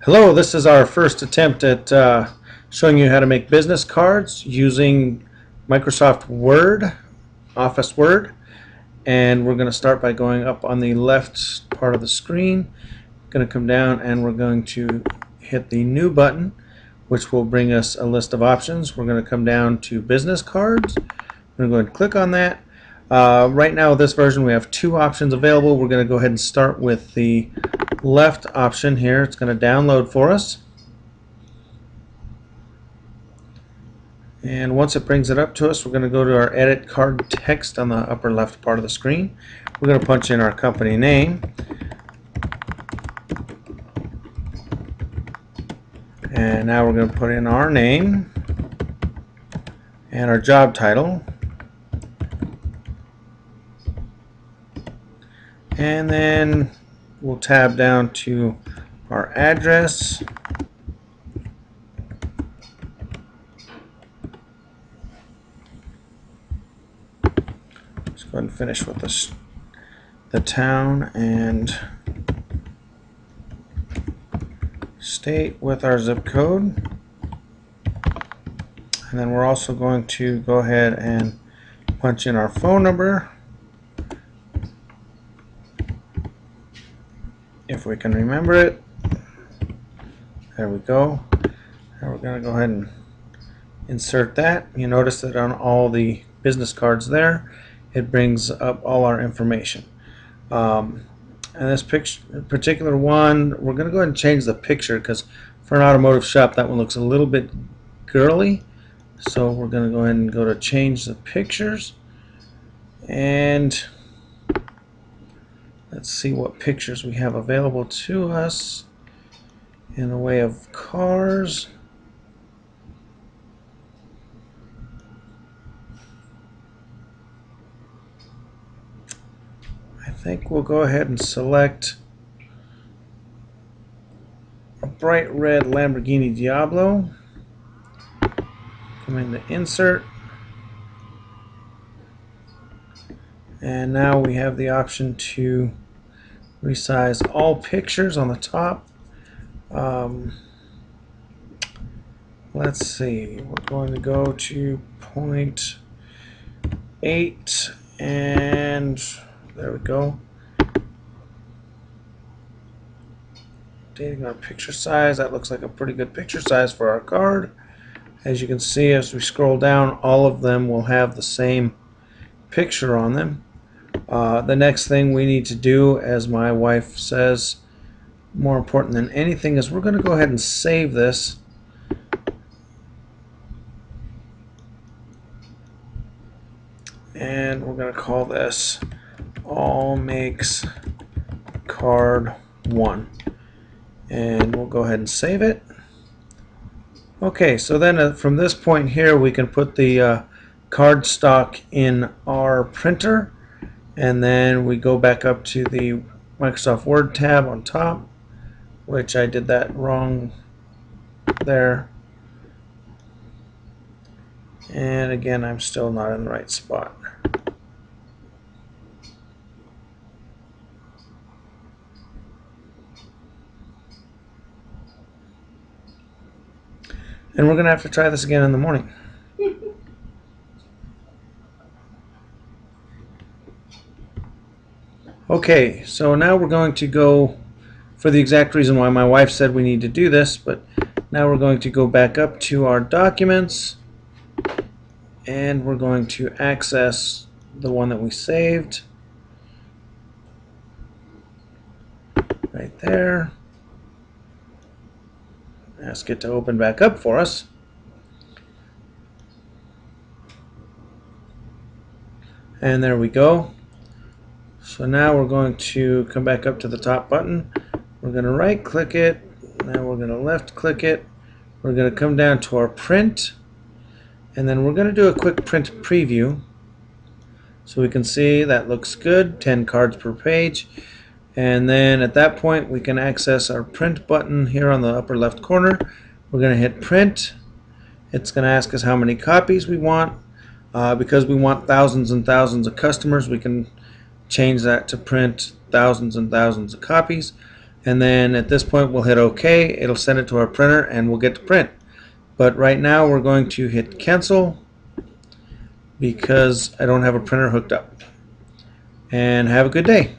Hello, this is our first attempt at showing you how to make business cards using Microsoft Word, Office Word, and we're going to start by going up on the left part of the screen. Going to come down and we're going to hit the New button, which will bring us a list of options. We're going to come down to Business Cards. We're going to go ahead and click on that. Right now with this version we have two options available. We're going to go ahead and start with the left option here. It's going to download for us, and once it brings it up to us, we're going to go to our edit card text on the upper left part of the screen. We're going to punch in our company name, and now we're going to put in our name and our job title, and then we'll tab down to our address. Let's go ahead and finish with the town and state with our zip code. And then we're also going to go ahead and punch in our phone number, if we can remember it. There we go. Now we're going to go ahead and insert that. You notice that on all the business cards there, it brings up all our information. And this particular one, we're going to go ahead and change the picture, because for an automotive shop that one looks a little bit girly. So we're going to go ahead and go to change the pictures, and let's see what pictures we have available to us in the way of cars. I think we'll go ahead and select a bright red Lamborghini Diablo. Come into insert, and now we have the option to resize all pictures on the top. Let's see, we're going to go to 0.8, and there we go. Updating our picture size. That looks like a pretty good picture size for our card. As you can see, as we scroll down, all of them will have the same picture on them. The next thing we need to do, as my wife says, more important than anything, is we're going to go ahead and save this. And we're going to call this All Makes Card 1. And we'll go ahead and save it. Okay, so then from this point here, we can put the card stock in our printer, and then we go back up to the Microsoft Word tab on top, which I did that wrong there. And again, I'm still not in the right spot. And we're going to have to try this again in the morning. Okay, so now we're going to go, for the exact reason why my wife said we need to do this, but now we're going to go back up to our documents, and we're going to access the one that we saved right there. Ask it to open back up for us. And there we go. So now we're going to come back up to the top button. We're going to right click it. Now we're going to left click it. We're going to come down to our print, and then we're going to do a quick print preview so we can see that looks good, 10 cards per page. And then at that point we can access our print button here on the upper left corner. We're going to hit print. It's going to ask us how many copies we want. Because we want thousands and thousands of customers, we can change that to print thousands and thousands of copies. and then at this point we'll hit OK. It'll send it to our printer and we'll get to print. But right now we're going to hit cancel because I don't have a printer hooked up. And have a good day.